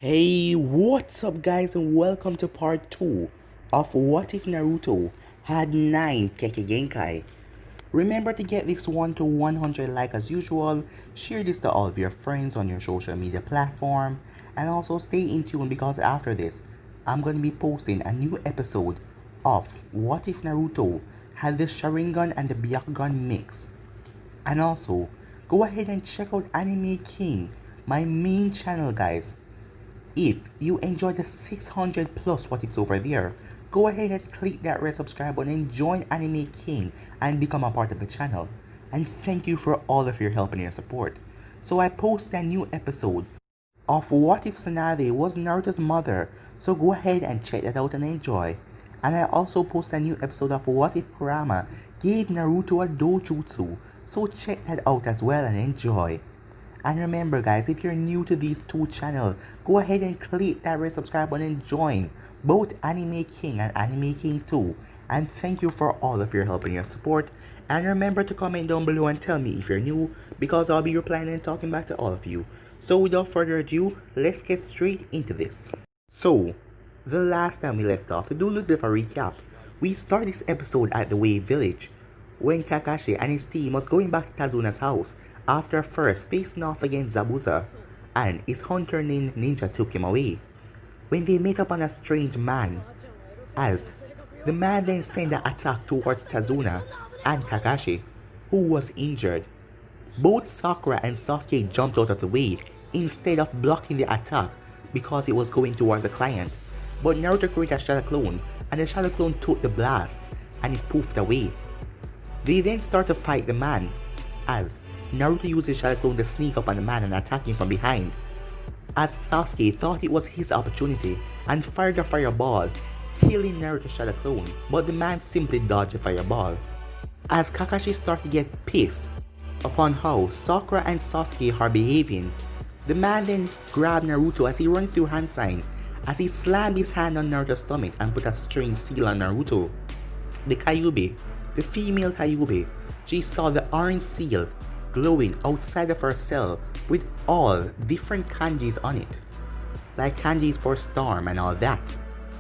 Hey, what's up guys, and welcome to part 2 of What If Naruto had 9 Kekkei Genkai. Remember to get this one to 100 like as usual, share this to all of your friends on your social media platform, and also stay in tune because after this, I'm going to be posting a new episode of What If Naruto had the Sharingan and the Byakugan mix. And also, go ahead and check out Anime King, my main channel guys. If you enjoy the 600 plus what it's over there, go ahead and click that red subscribe button and join Anime King and become a part of the channel. And thank you for all of your help and your support. So I posted a new episode of What If Tsunade was Naruto's mother, so go ahead and check that out and enjoy. And I also posted a new episode of What If Kurama gave Naruto a dojutsu, so check that out as well and enjoy. And remember guys, if you're new to these two channels, go ahead and click that red subscribe button and join both Anime King and Anime King 2. And thank you for all of your help and your support. And remember to comment down below and tell me if you're new, because I'll be replying and talking back to all of you. So without further ado, let's get straight into this. So, the last time we left off, to do a little bit of a recap, we started this episode at the Wave Village, when Kakashi and his team was going back to Tazuna's house after first facing off against Zabuza, and his hunter named Ninja took him away. When they met up on a strange man, as the man then sent an attack towards Tazuna and Kakashi, who was injured. Both Sakura and Sasuke jumped out of the way instead of blocking the attack because it was going towards the client. But Naruto created a shadow clone, and the shadow clone took the blast and it poofed away. They then start to fight the man, as Naruto used his shadow clone to sneak up on the man and attack him from behind, as Sasuke thought it was his opportunity and fired a fireball, killing Naruto's shadow clone, but the man simply dodged the fireball. As Kakashi started to get pissed upon how Sakura and Sasuke are behaving, the man then grabbed Naruto as he ran through hand sign, as he slammed his hand on Naruto's stomach and put a strange seal on Naruto. The Kyuubi, the female Kyuubi, she saw the orange seal glowing outside of her cell with all different kanjis on it, like kanjis for storm and all that.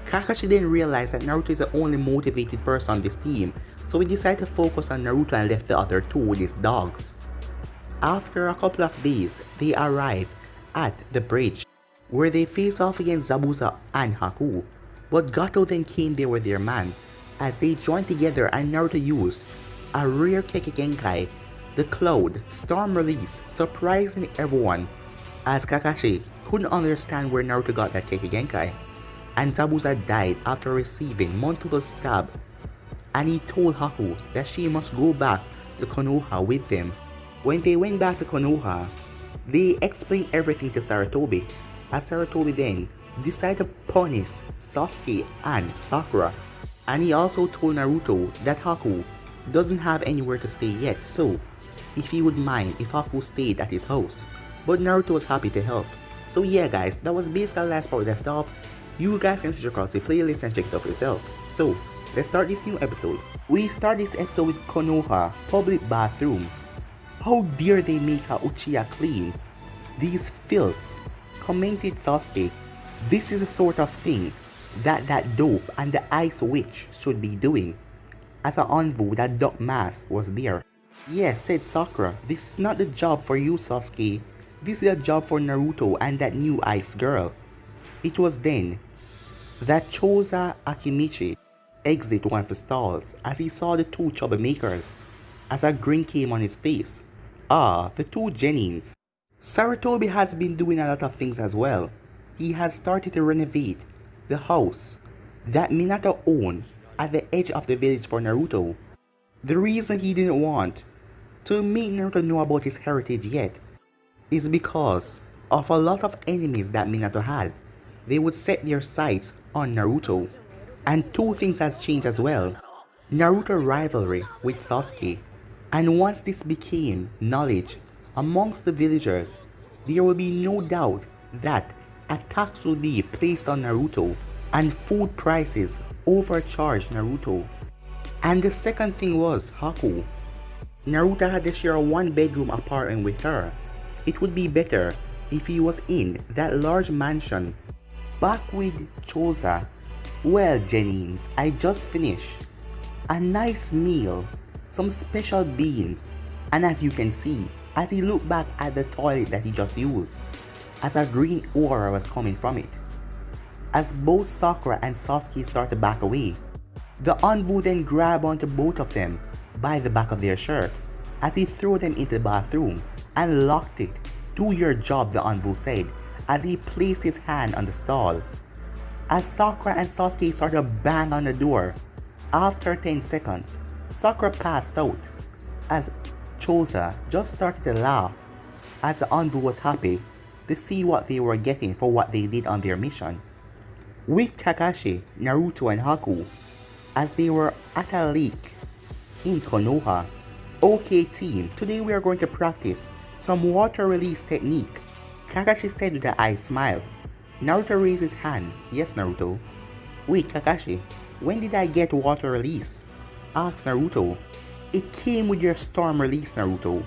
Kakashi then realized that Naruto is the only motivated person on this team, so he decided to focus on Naruto and left the other two with his dogs. After a couple of days, they arrived at the bridge, where they faced off against Zabuza and Haku, but Gato then came there with their man, as they joined together and Naruto used a rare Kekkei Genkai, the Cloud Storm release, surprising everyone, as Kakashi couldn't understand where Naruto got that Kekkei Genkai, and Zabuza died after receiving multiple stabs, and he told Haku that she must go back to Konoha with them. When they went back to Konoha, they explained everything to Sarutobi, as Sarutobi then decided to punish Sasuke and Sakura, and he also told Naruto that Haku doesn't have anywhere to stay yet, so if he would mind if Haku stayed at his house. But Naruto was happy to help. So yeah guys, that was basically the last part we left off. You guys can switch across the playlist and check it out for yourself. So let's start this new episode. We start this episode with Konoha public bathroom. How dare they make her Uchiha clean? These filths, commented Sasuke. This is the sort of thing that dope and the ice witch should be doing. As an envoy, that duck mask was there. Yes, said Sakura, this is not the job for you, Sasuke. This is a job for Naruto and that new ice girl. It was then that Choza Akimichi exited one of the stalls as he saw the two troublemakers, as a grin came on his face. Ah, the two Genins. Sarutobi has been doing a lot of things as well. He has started to renovate the house that Minato owned at the edge of the village for Naruto. The reason he didn't want to make Naruto know about his heritage yet is because of a lot of enemies that Minato had. They would set their sights on Naruto. And two things has changed as well. Naruto rivalry with Sasuke. And once this became knowledge amongst the villagers, there will be no doubt that attacks will be placed on Naruto and food prices overcharged Naruto. And the second thing was Haku. Naruto had to share a one-bedroom apartment with her. It would be better if he was in that large mansion back with Choza. Well, Jennings, I just finished a nice meal, some special beans, and as you can see, as he looked back at the toilet that he just used, as a green aura was coming from it. As both Sakura and Sasuke start to back away, the Anbu then grabbed onto both of them by the back of their shirt as he threw them into the bathroom and locked it. Do your job, the Anbu said as he placed his hand on the stall. As Sakura and Sasuke started to bang on the door, after 10 seconds, Sakura passed out as Choza just started to laugh as the Anbu was happy to see what they were getting for what they did on their mission. With Kakashi, Naruto and Haku, as they were at a lake in Konoha. Okay team, today we are going to practice some water release technique, Kakashi said with an eye smile. Naruto raised his hand. Yes, Naruto. Wait, Kakashi, when did I get water release? Asked Naruto. It came with your storm release, Naruto.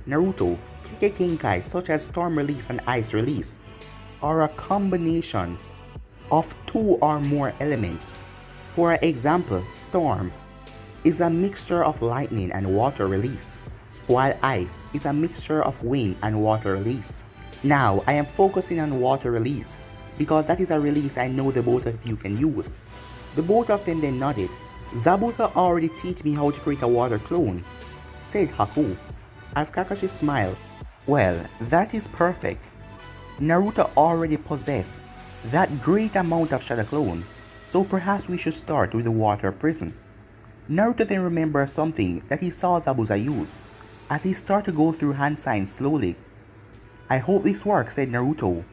Naruto, Kekkei Genkai such as storm release and ice release are a combination of two or more elements. For example, storm is a mixture of lightning and water release, while ice is a mixture of wind and water release. Now, I am focusing on water release because that is a release I know the both of you can use. The both of them then nodded. Zabuza already taught me how to create a water clone, said Haku, as Kakashi smiled. Well, that is perfect. Naruto already possessed that great amount of shadow clone, so perhaps we should start with the water prison. Naruto then remembered something that he saw Zabuza use, as he started to go through hand signs slowly. I hope this works, said Naruto.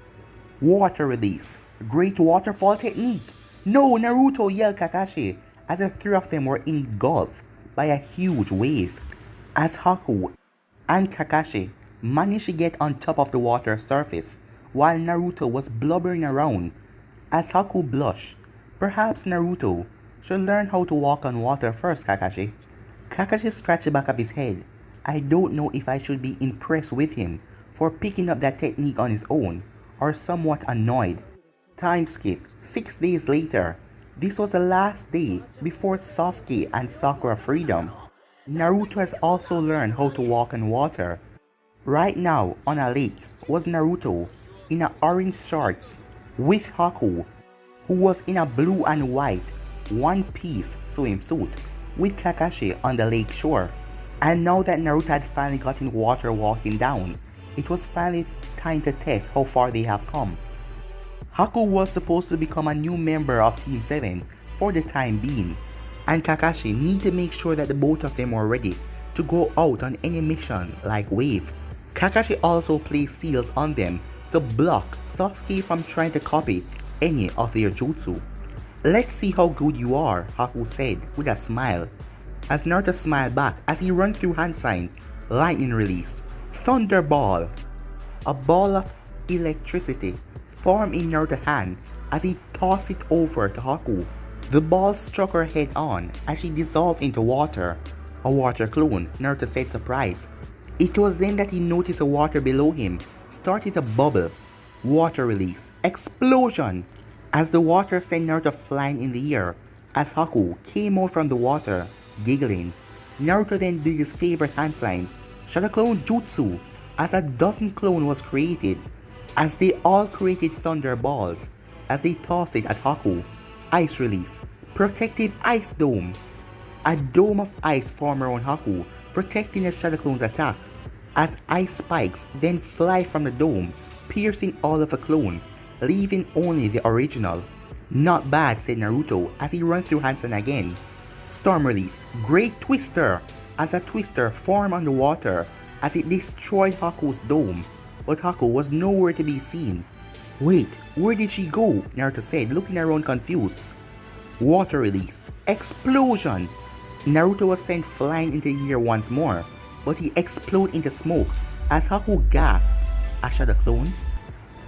Water release. Great waterfall technique. No, Naruto, yelled Kakashi, as the three of them were engulfed by a huge wave. As Haku and Kakashi managed to get on top of the water surface, while Naruto was blubbering around. As Haku blushed, perhaps Naruto should learn how to walk on water first, Kakashi. Kakashi scratched the back of his head. I don't know if I should be impressed with him for picking up that technique on his own, or somewhat annoyed. Time skip. 6 days later. This was the last day before Sasuke and Sakura freedom. Naruto has also learned how to walk on water. Right now, on a lake, was Naruto in a orange shorts with Haku, who was in a blue and white one-piece swimsuit with Kakashi on the lake shore. And now that Naruto had finally gotten water walking down, it was finally time to test how far they have come. Haku was supposed to become a new member of Team 7 for the time being, and Kakashi needed to make sure that the both of them were ready to go out on any mission like Wave. Kakashi also placed seals on them to block Sasuke from trying to copy any of their jutsu. Let's see how good you are, Haku said with a smile, as Naruto smiled back as he ran through hand sign, lightning release, thunderball. A ball of electricity formed in Naruto's hand as he tossed it over to Haku. The ball struck her head on as she dissolved into water. A water clone, Naruto said surprised. It was then that he noticed the water below him started to bubble. Water release. Explosion! As the water sent Naruto flying in the air as Haku came out from the water, giggling. Naruto then did his favorite hand sign, Shadow Clone Jutsu, as a dozen clone was created, as they all created thunder balls, as they tossed it at Haku. Ice release. Protective ice dome. A dome of ice formed around Haku, protecting the Shadow Clone's attack, as ice spikes then fly from the dome, piercing all of the clones, leaving only the original. Not bad, said Naruto as he ran through Hansen again. Storm release. Great Twister, as a twister formed on the water as it destroyed Haku's dome, but Haku was nowhere to be seen. Wait, where did she go? Naruto said, looking around confused. Water release. Explosion! Naruto was sent flying into the air once more, but he exploded into smoke as Haku gasped. A shadow clone?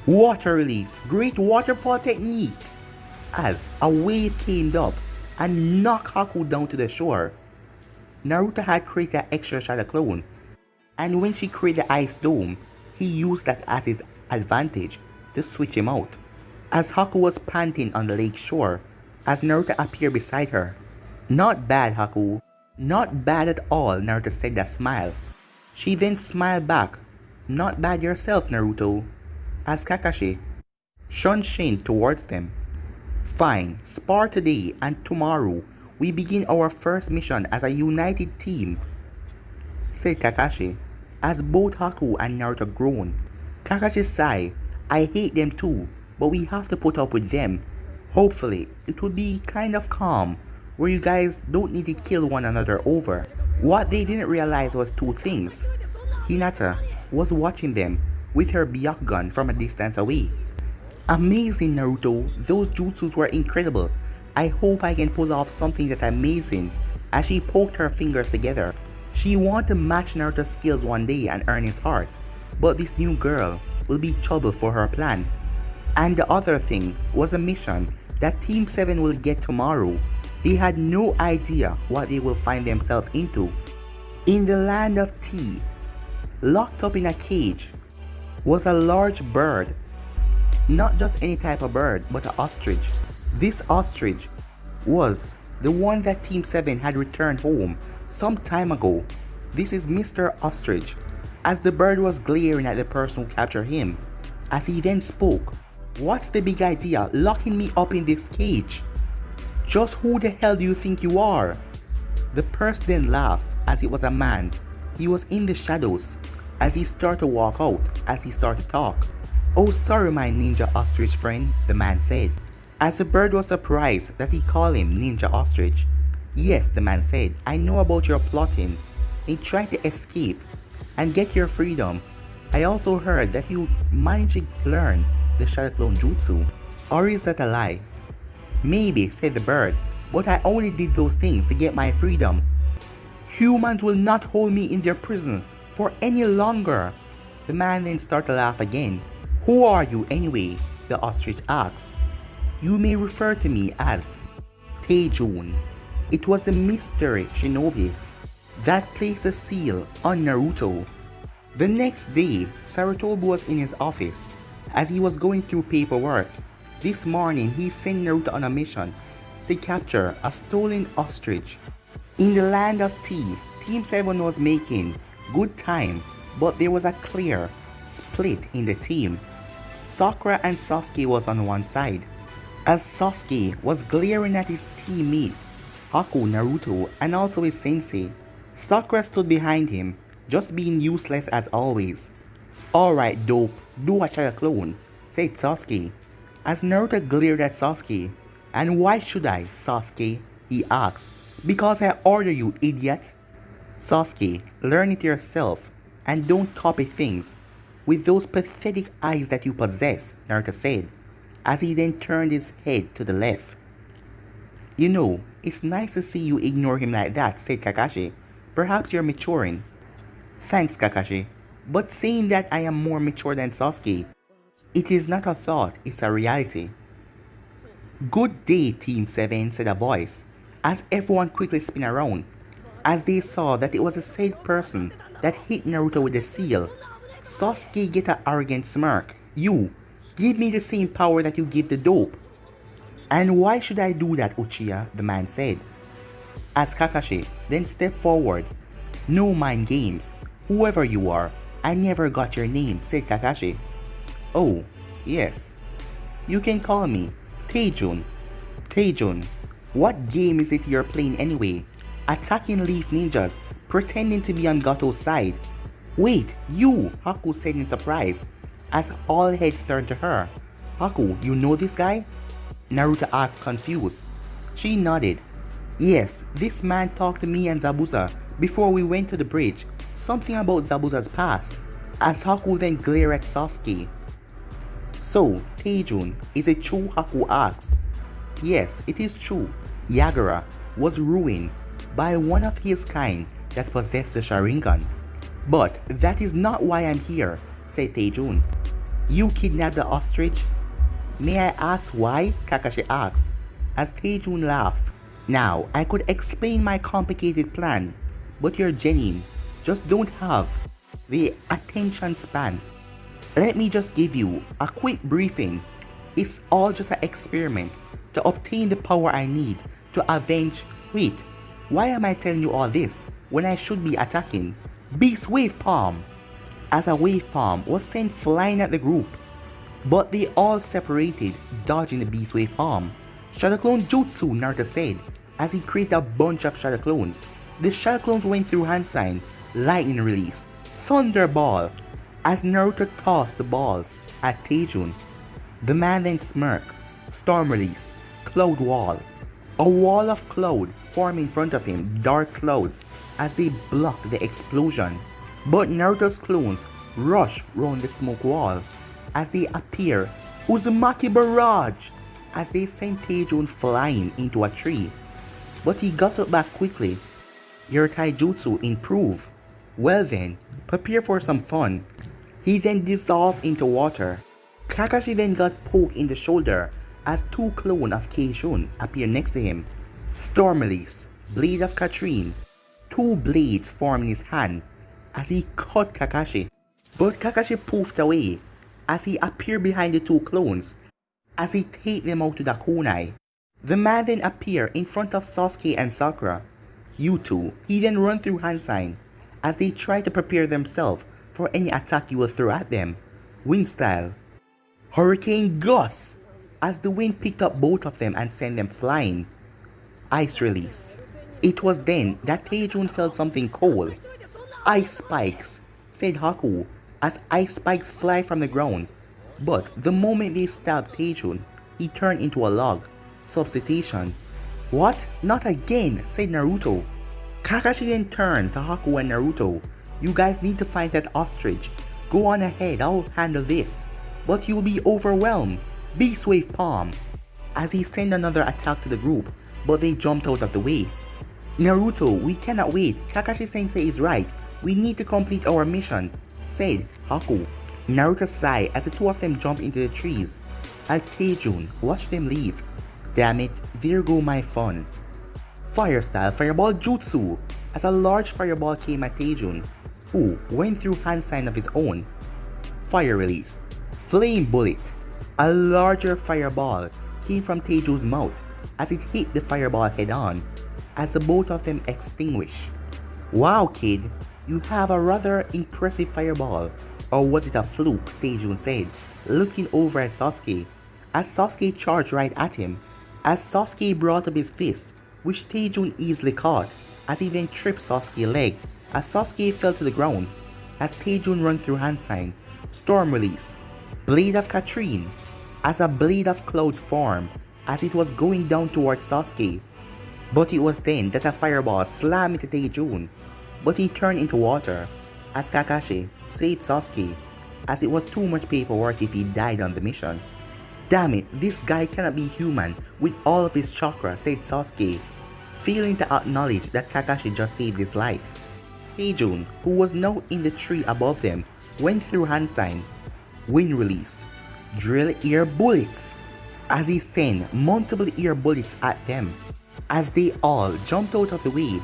Water release. Great waterfall technique! As a wave came up and knocked Haku down to the shore. Naruto had created an extra shadow clone, and when she created the ice dome, he used that as his advantage to switch him out. As Haku was panting on the lake shore, as Naruto appeared beside her. "Not bad, Haku. Not bad at all," Naruto said that smile. She then smiled back. "Not bad yourself, Naruto," as Kakashi shun towards them. "Fine, spar today and tomorrow we begin our first mission as a united team," said Kakashi, as both Haku and Naruto groaned. Kakashi sighed. "I hate them too, but we have to put up with them. Hopefully, it will be kind of calm, where you guys don't need to kill one another over." What they didn't realize was two things. Hinata was watching them with her Byakugan from a distance away. "Amazing, Naruto, those jutsus were incredible. I hope I can pull off something that amazing," as she poked her fingers together. She wanted to match Naruto's skills one day and earn his heart, but this new girl will be trouble for her plan. And the other thing was a mission that Team 7 will get tomorrow. They had no idea what they will find themselves into. In the land of tea, locked up in a cage, was a large bird. Not just any type of bird, but an ostrich. This ostrich was the one that Team 7 had returned home some time ago. This is Mr. Ostrich, as the bird was glaring at the person who captured him, as he then spoke. "What's the big idea locking me up in this cage? Just who the hell do you think you are?" The person then laughed, as it was a man. He was in the shadows, as he started to walk out, as he started to talk. "Oh, sorry, my ninja ostrich friend," the man said, as the bird was surprised that he called him Ninja Ostrich. "Yes," the man said, "I know about your plotting in trying to escape and get your freedom. I also heard that you managed to learn the Shadow Clone Jutsu. Or is that a lie?" "Maybe," said the bird, "but I only did those things to get my freedom. Humans will not hold me in their prison for any longer." The man then started to laugh again. "Who are you anyway?" the ostrich asked. "You may refer to me as Teijun." It was the mystery shinobi that placed a seal on Naruto. The next day, Sarutobi was in his office as he was going through paperwork. This morning, he sent Naruto on a mission to capture a stolen ostrich. In the land of tea, Team 7 was making good time, but there was a clear split in the team. Sakura and Sasuke was on one side, as Sasuke was glaring at his teammate Haku, Naruto, and also his sensei. Sakura stood behind him, just being useless as always. "Alright, dope, do a Shadow Clone," said Sasuke, as Naruto glared at Sasuke. "And why should I, Sasuke?" he asked. "Because I order you, idiot." "Sasuke, learn it yourself and don't copy things with those pathetic eyes that you possess," Naruto said, as he then turned his head to the left. "You know, it's nice to see you ignore him like that," said Kakashi. "Perhaps you're maturing." "Thanks, Kakashi, but saying that I am more mature than Sasuke, it is not a thought, it's a reality." "Good day, Team 7, said a voice, as everyone quickly spun around, as they saw that it was the said person that hit Naruto with the seal. Sasuke get an arrogant smirk. "You, give me the same power that you give the dope." "And why should I do that, Uchiha?" the man said, as Kakashi then stepped forward. "No mind games. Whoever you are, I never got your name," said Kakashi. "Oh, yes. You can call me Teijun." "Teijun, what game is it you're playing anyway? Attacking leaf ninjas, pretending to be on Gato's side." "Wait, you!" Haku said in surprise, as all heads turned to her. "Haku, you know this guy?" Naruto asked confused. She nodded. "Yes, this man talked to me and Zabuza before we went to the bridge. Something about Zabuza's past." As Haku then glared at Sasuke. "So, Teijun, is it true?" Haku asked. "Yes, it is true. Yagura was ruined by one of his kind that possessed the Sharingan. But that is not why I'm here," said Teijun. "You kidnapped the ostrich?" "May I ask why?" Kakashi asked, as Teijun laughed. "Now, I could explain my complicated plan, but you're genuine, just don't have the attention span. Let me just give you a quick briefing. It's all just an experiment to obtain the power I need to avenge. Wait, why am I telling you all this when I should be attacking? Beast Wave Palm! As a wave palm was sent flying at the group, but they all separated, dodging the Beast Wave Palm. Shadow Clone Jutsu, Naruto said, as he created a bunch of Shadow Clones. The Shadow Clones went through hand sign, lightning release, thunder ball, as Naruto tossed the balls at Teijun. The man then smirked, storm release, cloud wall. A wall of cloud formed in front of him, dark clouds, as they blocked the explosion. But Naruto's clones rush round the smoke wall as they appear, Uzumaki Barrage, as they sent Teijun flying into a tree. But he got up back quickly. Your taijutsu improved. Well then, prepare for some fun. He then dissolved into water. Kakashi then got poked in the shoulder as two clones of Keijun appeared next to him. Storm release, blade of Katrine. Two blades formed in his hand as he cut Kakashi. But Kakashi poofed away as he appeared behind the two clones as he take them out to the kunai. The man then appeared in front of Sasuke and Sakura. You two, he then run through hand sign as they try to prepare themselves for any attack you will throw at them. Wind style. Hurricane Gust, as the wind picked up both of them and sent them flying. Ice release. It was then that Teijun felt something cold. Ice spikes, said Haku, as ice spikes fly from the ground. But the moment they stabbed Teijun, he turned into a log. Substitution. What? Not again, said Naruto. Kakashi then turned to Haku and Naruto. You guys need to find that ostrich. Go on ahead, I'll handle this. But you'll be overwhelmed. Beast Wave Palm. As he sent another attack to the group, but they jumped out of the way. Naruto, we cannot wait. Kakashi Sensei is right. We need to complete our mission, said Haku. Naruto sighed as the two of them jumped into the trees. At Teijun, watch them leave. Damn it, there go my fun. Fire style fireball jutsu, as a large fireball came at Teijun, who went through hand sign of his own. Fire release. Flame bullet. A larger fireball came from Teijun's mouth as it hit the fireball head on, as the both of them extinguished. Wow kid, you have a rather impressive fireball. Or was it a fluke, Teijun said, looking over at Sasuke, as Sasuke charged right at him. As Sasuke brought up his fist, which Teijun easily caught, as he then tripped Sasuke's leg, as Sasuke fell to the ground, as Teijun ran through hand sign. Storm release. Blade of Katrine, as a blade of clouds formed, as it was going down towards Sasuke. But it was then that a fireball slammed into Teijun, but he turned into water, as Kakashi saved Sasuke, as it was too much paperwork if he died on the mission. Damn it, this guy cannot be human with all of his chakra, said Sasuke, failing to acknowledge that Kakashi just saved his life. Teijun, who was now in the tree above them, went through hand sign. Wind release. Drill ear bullets, as he sent multiple ear bullets at them. As they all jumped out of the way,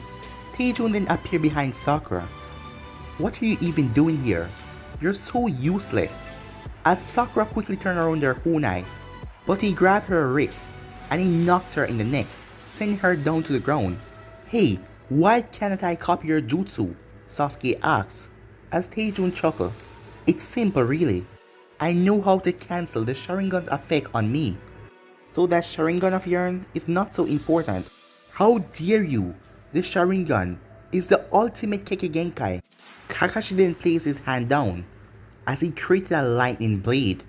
Teijun then appeared behind Sakura. What are you even doing here? You're so useless. As Sakura quickly turned around their kunai, but he grabbed her wrist and he knocked her in the neck, sending her down to the ground. Hey, why can't I copy your jutsu? Sasuke asked, as Teijun chuckled. It's simple really. I know how to cancel the Sharingan's effect on me. So that Sharingan of yours is not so important. How dare you? The Sharingan is the ultimate Kekkei Genkai. Kakashi then placed his hand down as he created a lightning blade.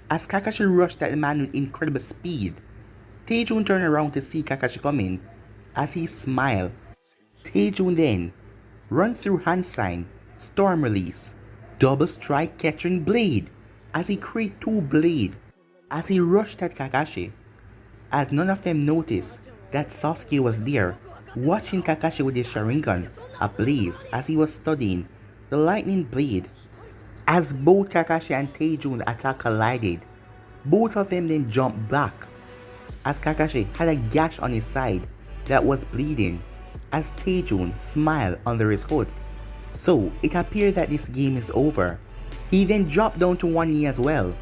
As Kakashi rushed at the man with incredible speed, Teijun turned around to see Kakashi coming as he smiled. Teijun then run through hand sign, storm release, double strike catching blade, as he created two blades as he rushed at Kakashi. As none of them noticed that Sasuke was there, watching Kakashi with his Sharingan ablaze as he was studying the lightning blade. As both Kakashi and Teijun attack collided, both of them then jumped back, as Kakashi had a gash on his side that was bleeding, as Teijun smiled under his hood. So it appeared that this game is over. He then dropped down to one knee as well.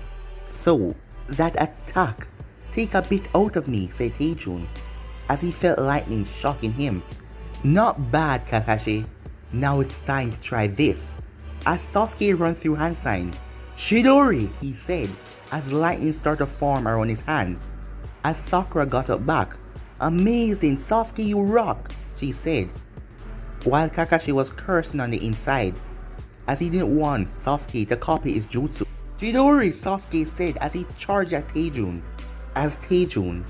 So, that attack, take a bit out of me, said Teijun, as he felt lightning shocking him. Not bad, Kakashi. Now it's time to try this. As Sasuke ran through hand sign, Chidori, he said, as lightning started to form around his hand. As Sakura got up back, amazing, Sasuke, you rock, she said, while Kakashi was cursing on the inside, as he didn't want Sasuke to copy his jutsu. Chidori, Sasuke said as he charged at Teijun. As Teijun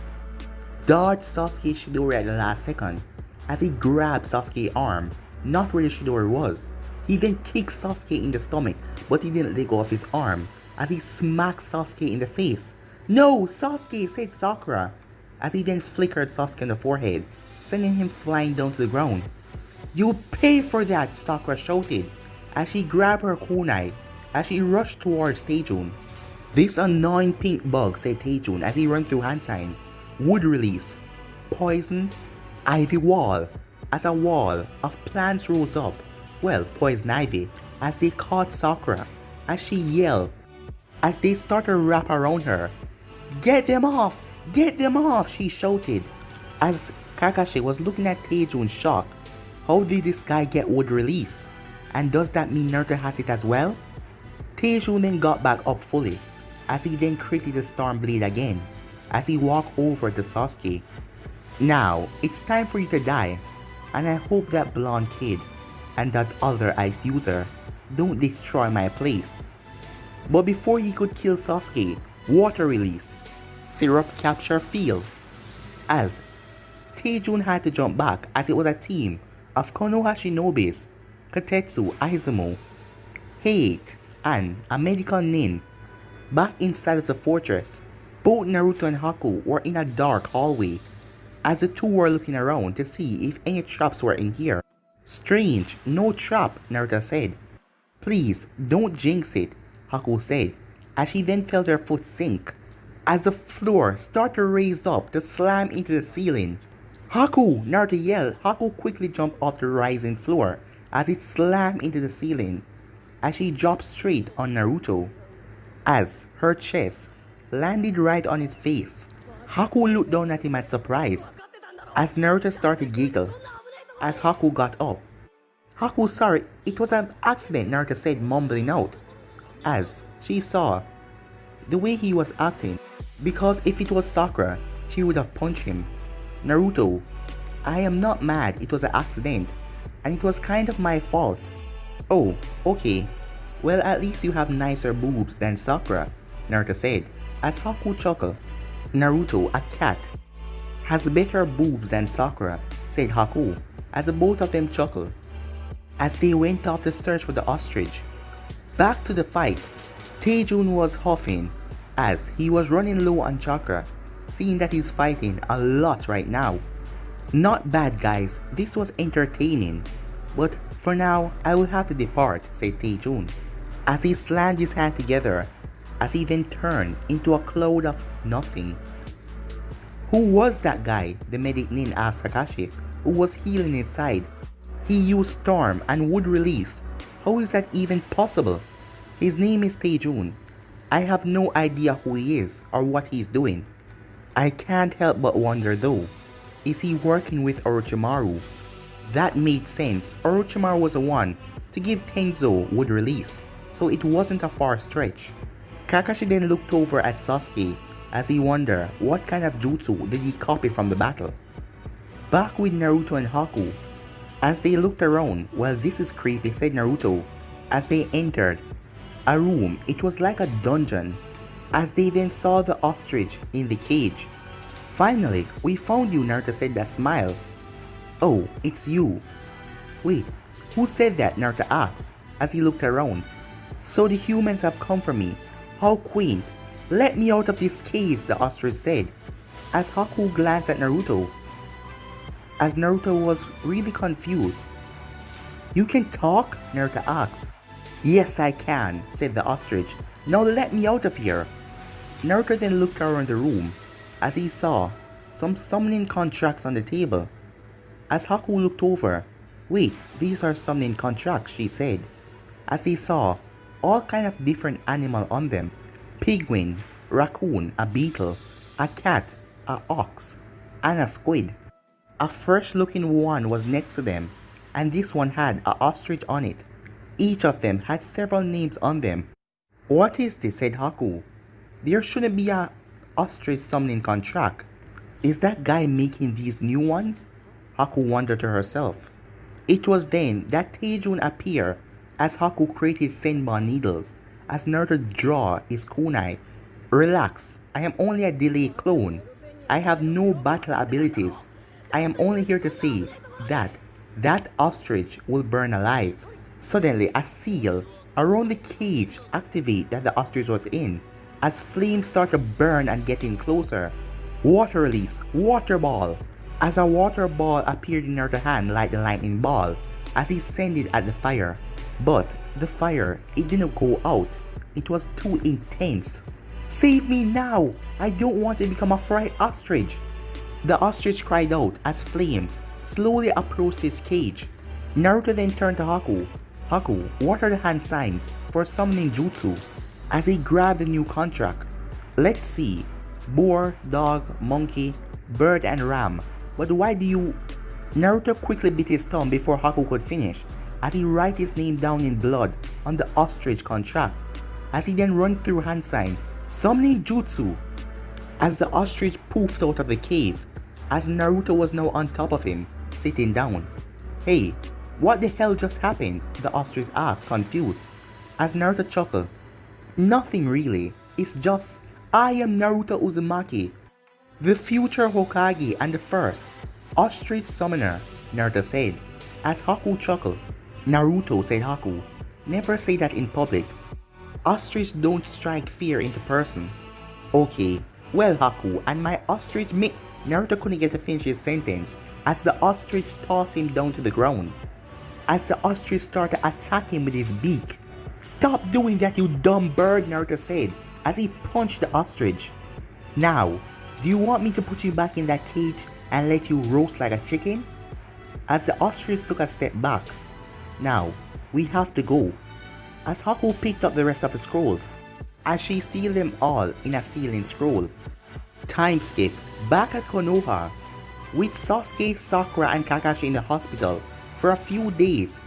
dodged Sasuke's Chidori at the last second, as he grabbed Sasuke's arm, not where the Chidori was. He then kicked Sasuke in the stomach, but he didn't let go of his arm, as he smacked Sasuke in the face. No, Sasuke, said Sakura, as he then flickered Sasuke on the forehead, sending him flying down to the ground. You pay for that, Sakura shouted, as she grabbed her kunai, as she rushed towards Teijun. This annoying pink bug, said Teijun as he ran through hand sign. Wood release. Poison. Ivy wall. As a wall of plants rose up, well, poison ivy, as they caught Sakura, as she yelled, as they started to wrap around her. Get them off! Get them off! She shouted, as Kakashi was looking at Teijun shocked. How did this guy get wood release? And does that mean Naruto has it as well? Teijun then got back up fully, as he then created the storm blade again, as he walked over to Sasuke. Now, it's time for you to die, and I hope that blonde kid and that other ice user don't destroy my place. But before he could kill Sasuke, water release, syrup capture field, as Teijun had to jump back as it was a team of Konoha Shinobis, Katetsu Izumo, Hate, and a medical nin back inside of the fortress. Both Naruto and Haku were in a dark hallway, as the two were looking around to see if any traps were in here. Strange, no trap, Naruto said. Please, don't jinx it, Haku said, as she then felt her foot sink, as the floor started to raise up to slam into the ceiling. Haku, Naruto yelled. Haku quickly jumped off the rising floor as it slammed into the ceiling, as she dropped straight on Naruto, as her chest landed right on his face. Haku looked down at him at surprise, as Naruto started to giggle, as Haku got up. Haku, sorry, it was an accident, Naruto said, mumbling out, as she saw the way he was acting, because if it was Sakura, she would have punched him. Naruto, I am not mad, it was an accident, and it was kind of my fault. Oh, okay. Well, at least you have nicer boobs than Sakura, Naruto said, as Haku chuckled. Naruto, a cat, has better boobs than Sakura, said Haku, as the both of them chuckled, as they went off to search for the ostrich. Back to the fight, Teijun was huffing, as he was running low on chakra, seeing that he's fighting a lot right now. Not bad, guys, this was entertaining, but for now, I will have to depart, said Teijun, as he slammed his hand together, as he then turned into a cloud of nothing. Who was that guy? The medic nin asked Kakashi, who was healing inside. He used storm and wood release. How is that even possible? His name is Teijun. I have no idea who he is or what he's doing. I can't help but wonder though, is he working with Orochimaru? That made sense. Orochimaru was the one to give Tenzo wood release, so it wasn't a far stretch. Kakashi then looked over at Sasuke as he wondered what kind of jutsu did he copy from the battle. Back with Naruto and Haku, as they looked around. Well, this is creepy, said Naruto as they entered a room. It was like a dungeon, as they then saw the ostrich in the cage. Finally, we found you, Naruto said that smile. Oh, it's you. Wait, who said that? Naruto asked as he looked around. So the humans have come for me. How quaint. Let me out of this cage, the ostrich said, as Haku glanced at Naruto, as Naruto was really confused. You can talk? Naruto asked. Yes, I can, said the ostrich. Now let me out of here. Naruto then looked around the room as he saw some summoning contracts on the table. As Haku looked over, wait, these are summoning contracts, she said, as he saw all kind of different animal on them. Penguin, raccoon, a beetle, a cat, a ox, and a squid. A fresh looking one was next to them, and this one had an ostrich on it. Each of them had several names on them. What is this? Said Haku. There shouldn't be a ostrich summoning contract. Is that guy making these new ones? Haku wondered to herself. It was then that Teijun appeared as Haku created Senbon needles, as Naruto draw his kunai. Relax, I am only a delayed clone. I have no battle abilities. I am only here to say that ostrich will burn alive. Suddenly, a seal around the cage activated that the ostrich was in, as flames start to burn and getting closer. Water release, water ball. As a water ball appeared in Naruto's hand like the lightning ball, as he sent it at the fire. But the fire, it didn't go out. It was too intense. Save me now! I don't want to become a fried ostrich! The ostrich cried out as flames slowly approached his cage. Naruto then turned to Haku. Haku, what are the hand signs for summoning jutsu? As he grabbed the new contract. Let's see. Boar, dog, monkey, bird and ram. But why do you... Naruto quickly bit his thumb before Haku could finish, as he write his name down in blood on the ostrich contract. As he then run through hand sign, summoning jutsu. As the ostrich poofed out of the cave, as Naruto was now on top of him, sitting down. Hey, what the hell just happened? The ostrich asked, confused. As Naruto chuckled. Nothing really, it's just, I am Naruto Uzumaki, the future Hokage and the first ostrich summoner, Naruto said. As Haku chuckled. Naruto, said Haku, never say that in public. Ostrich don't strike fear into person. Okay, well Haku, and my ostrich Naruto couldn't get to finish his sentence as the ostrich tossed him down to the ground. As the ostrich started attacking him with his beak. Stop doing that, you dumb bird, Naruto said as he punched the ostrich. Now, do you want me to put you back in that cage and let you roast like a chicken? As the ostrich took a step back. Now, we have to go. As Haku picked up the rest of the scrolls, as she sealed them all in a sealing scroll. Time skip, back at Konoha, with Sasuke, Sakura and Kakashi in the hospital for a few days.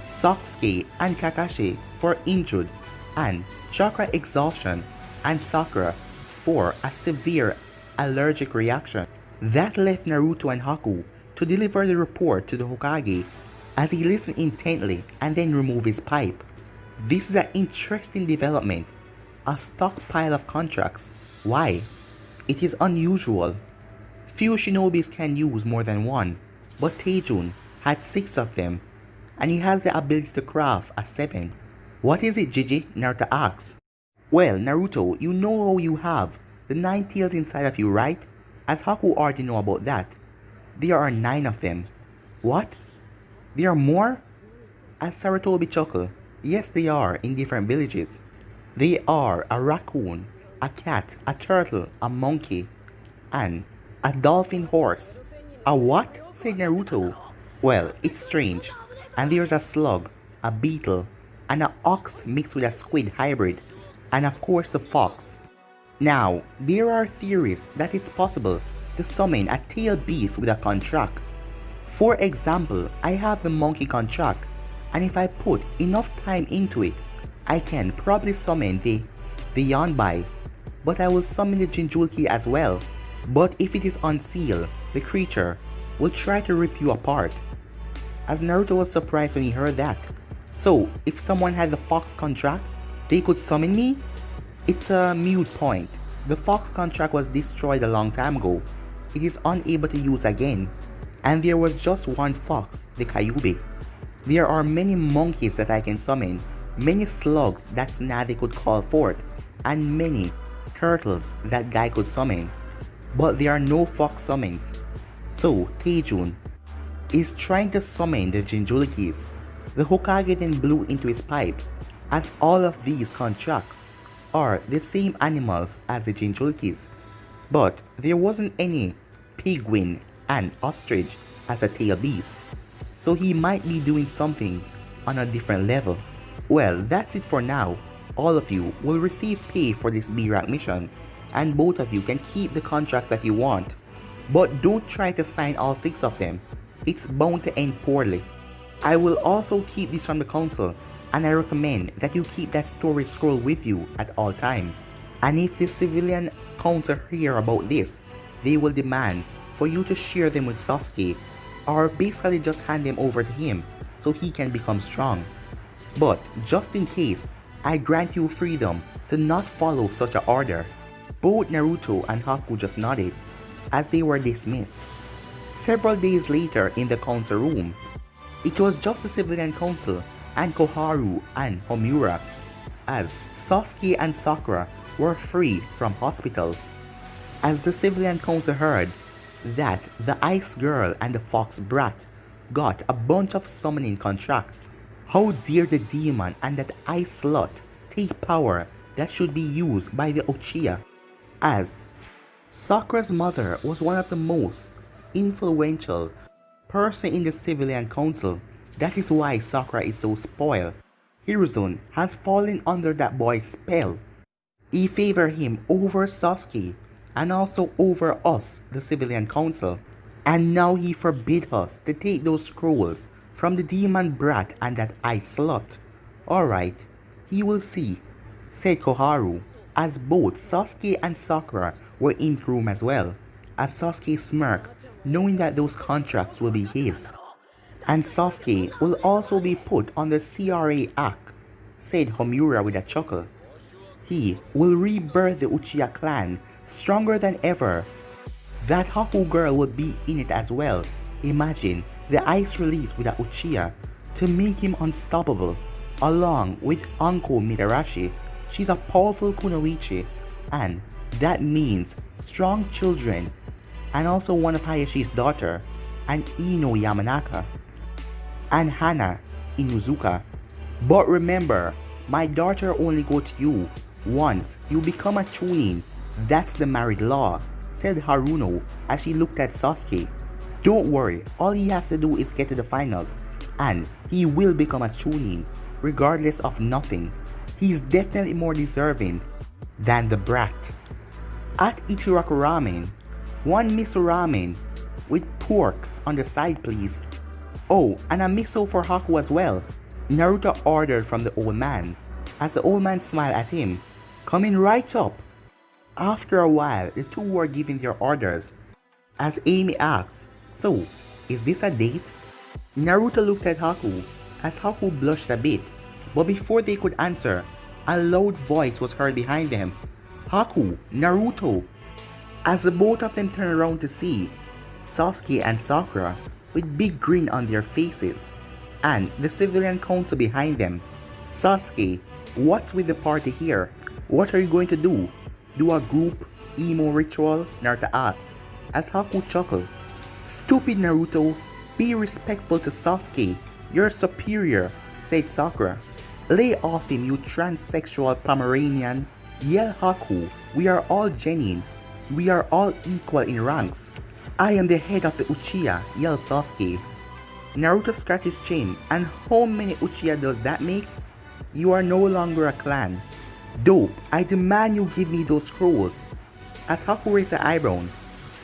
Sasuke and Kakashi for injured and chakra exhaustion, and Sakura for a severe allergic reaction. That left Naruto and Haku to deliver the report to the Hokage as he listened intently and then remove his pipe. This is an interesting development, a stockpile of contracts. Why? It is unusual. Few shinobis can use more than one, but Teijun had 6 of them, and he has the ability to craft a 7. What is it, Gigi? Naruto asks. Well, Naruto, you know how you have the 9 tails inside of you, right? As Haku already know about that. There are 9 of them. What? There are more? As Sarutobi chuckled. Yes, they are, in different villages. They are a raccoon, a cat, a turtle, a monkey, and a dolphin horse. A what? Said Naruto. Well, it's strange. And there's a slug, a beetle, and an ox mixed with a squid hybrid, and of course the fox. Now, there are theories that it's possible to summon a tail beast with a contract. For example, I have the monkey contract, and if I put enough time into it, I can probably summon the Yonbai, but I will summon the Jinchuriki as well. But if it is unsealed, the creature will try to rip you apart. As Naruto was surprised when he heard that. So, if someone had the fox contract, they could summon me? It's a mute point. The fox contract was destroyed a long time ago. It is unable to use again. And there was just one fox, the Kyuubi. There are many monkeys that I can summon, many slugs that Tsunade could call forth, and many turtles that guy could summon. But there are no fox summons. So Teijun is trying to summon the Jinchurikis. The Hokage then blew into his pipe, as all of these contracts are the same animals as the Jinchurikis. But there wasn't any penguin and ostrich as a tail beast. So he might be doing something on a different level. Well, that's it for now. All of you will receive pay for this B-rank mission, and both of you can keep the contract that you want. But don't try to sign all 6 of them. It's bound to end poorly. I will also keep this from the council, and I recommend that you keep that story scroll with you at all time. And if the civilian council hear about this, they will demand for you to share them with Sasuke, or basically just hand them over to him so he can become strong. But just in case, I grant you freedom to not follow such an order. Both Naruto and Haku just nodded as they were dismissed. Several days later in the council room, it was just the civilian council and Koharu and Homura, as Sasuke and Sakura were freed from hospital. As the civilian council heard that the Ice Girl and the Fox Brat got a bunch of summoning contracts, how dare the demon and that ice slut take power that should be used by the Uchiha? As Sakura's mother was one of the most influential person in the civilian council, that is why Sakura is so spoiled. Hiruzen has fallen under that boy's spell. He favored him over Sasuke and also over us, the civilian council. And now he forbid us to take those scrolls from the demon brat and that ice slut. Alright, he will see, said Koharu, as both Sasuke and Sakura were in the room as well, as Sasuke smirked, knowing that those contracts will be his. And Sasuke will also be put on the CRA Act, said Homura with a chuckle. He will rebirth the Uchiha clan stronger than ever. That Haku girl would be in it as well. Imagine the ice release with a Uchiha to make him unstoppable, along with Anko Midarashi. She's a powerful kunoichi, and that means strong children, and also one of Hayashi's daughter, and Ino Yamanaka, and Hana Inuzuka. But remember, my daughter only go to you once you become a chunin. That's the married law, said Haruno as she looked at Sasuke. Don't worry, all he has to do is get to the finals, and he will become a chunin, regardless of nothing. He's definitely more deserving than the brat. At Ichiraku Ramen, one miso ramen with pork on the side please. Oh, and a miso for Haku as well, Naruto ordered from the old man, as the old man smiled at him, coming right up. After a while, the two were giving their orders, as Amy asked, so, is this a date? Naruto looked at Haku, as Haku blushed a bit, but before they could answer, a loud voice was heard behind them. Haku, Naruto! As the both of them turned around to see Sasuke and Sakura with big grin on their faces, and the civilian council behind them. Sasuke, what's with the party here? What are you going to do? Do a group emo ritual? Naruto asked, as Haku chuckled. Stupid Naruto, be respectful to Sasuke, you're superior, said Sakura. Lay off him, you transsexual Pomeranian, yelled Haku. We are all genuine. We are all equal in ranks. I am the head of the Uchiha, yelled Sasuke. Naruto scratched his chin, and how many Uchiha does that make? You are no longer a clan. Dope, I demand you give me those scrolls. As Haku raised an eyebrow.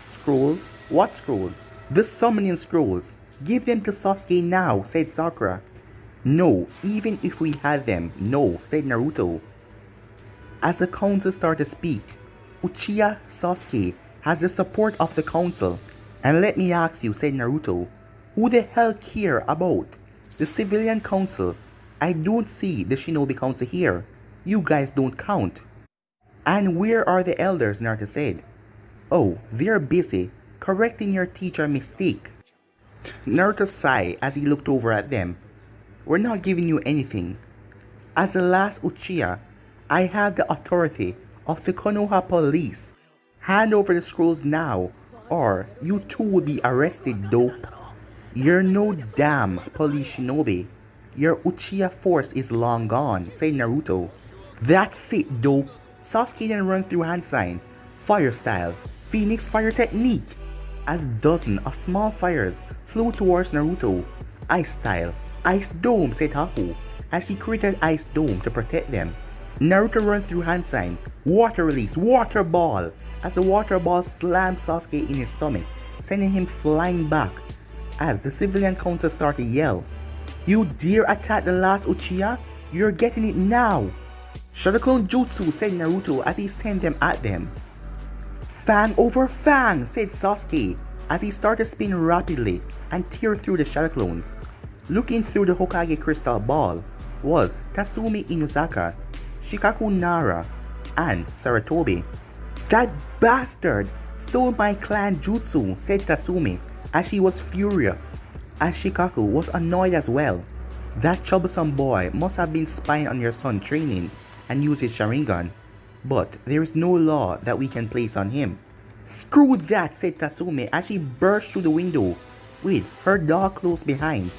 Scrolls? What scrolls? The summoning scrolls. Give them to Sasuke now, said Sakura. No, even if we had them, no, said Naruto. As the council started to speak, Uchiha Sasuke has the support of the council. And let me ask you, said Naruto, who the hell care about the civilian council? I don't see the shinobi council here. You guys don't count. And where are the elders? Naruto said. Oh, they're busy correcting your teacher mistake. Naruto sighed as he looked over at them. We're not giving you anything. As the last Uchiha, I have the authority of the Konoha police. Hand over the scrolls now, or you too will be arrested, dope. You're no damn police shinobi. Your Uchiha force is long gone, said Naruto. That's it, dope. Sasuke then ran through hand sign, fire style, Phoenix fire technique, as dozens of small fires flew towards Naruto. Ice style, ice dome, said Haku, as she created ice dome to protect them. Naruto runs through hand sign, water release, water ball, as the water ball slams Sasuke in his stomach, sending him flying back. As the civilian council start to yell, "You dare attack the last Uchiha? You're getting it now!" Shadow-clone Jutsu, said Naruto as he sent them at them. "Fang over fang," said Sasuke as he started to spin rapidly and tear through the Shadow Clones. Looking through the Hokage crystal ball was Tatsumi Inuzaka, Shikaku Nara, and Sarutobi. "That bastard stole my clan jutsu," said Tatsumi as she was furious, as Shikaku was annoyed as well. "That troublesome boy must have been spying on your son training and used his Sharingan, but there is no law that we can place on him." "Screw that," said Tatsumi as she burst through the window with her door closed behind.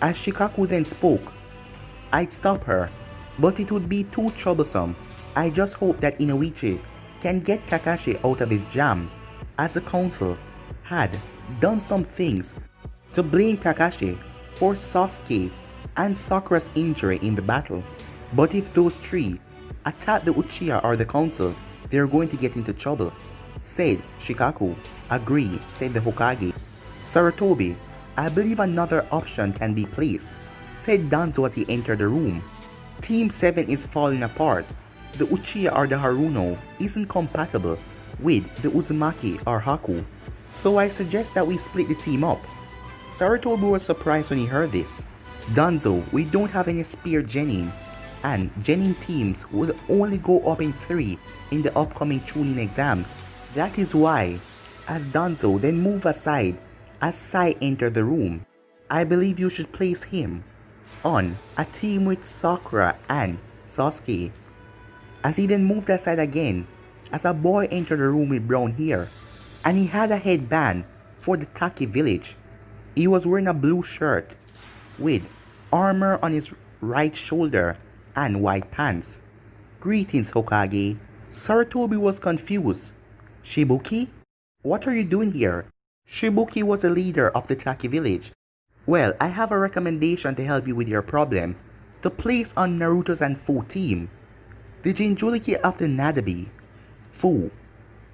As Shikaku then spoke, "I'd stop her, but it would be too troublesome. I just hope that Inoichi can get Kakashi out of his jam, as the council had done some things to blame Kakashi for Sasuke and Sakura's injury in the battle. But if those three attack the Uchiha or the council, they're going to get into trouble," said Shikaku. "Agree," said the Hokage. Sarutobi, "I believe another option can be placed," said Danzo as he entered the room. "Team 7 is falling apart. The Uchiha or the Haruno isn't compatible with the Uzumaki or Haku, so I suggest that we split the team up." Sarutobi was surprised when he heard this. "Danzo, we don't have any spear genin, and genin teams will only go up in 3 in the upcoming Chunin exams. That is why," as Danzo then moved aside as Sai entered the room, "I believe you should place him on a team with Sakura and Sasuke." As he then moved aside again, as a boy entered the room with brown hair, and he had a headband for the Taki village. He was wearing a blue shirt with armor on his right shoulder and white pants. "Greetings, Hokage." Sarutobi was confused. "Shibuki? What are you doing here?" Shibuki was the leader of the Taki village. "Well, I have a recommendation to help you with your problem. To place on Naruto's and Fu team, the Jinchuriki of the Nadabi, Fu."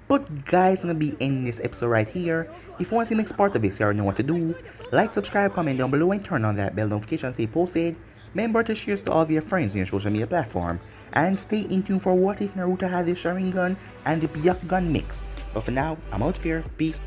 But guys, I'm gonna be ending this episode right here. If you want to see the next part of this, you already know what to do. Like, subscribe, comment down below, and turn on that bell notification to stay posted. Remember to share to all of your friends in your social media platform. And stay in tune for what if Naruto had the Sharingan and the Byakugan mix. But for now, I'm out here. Peace.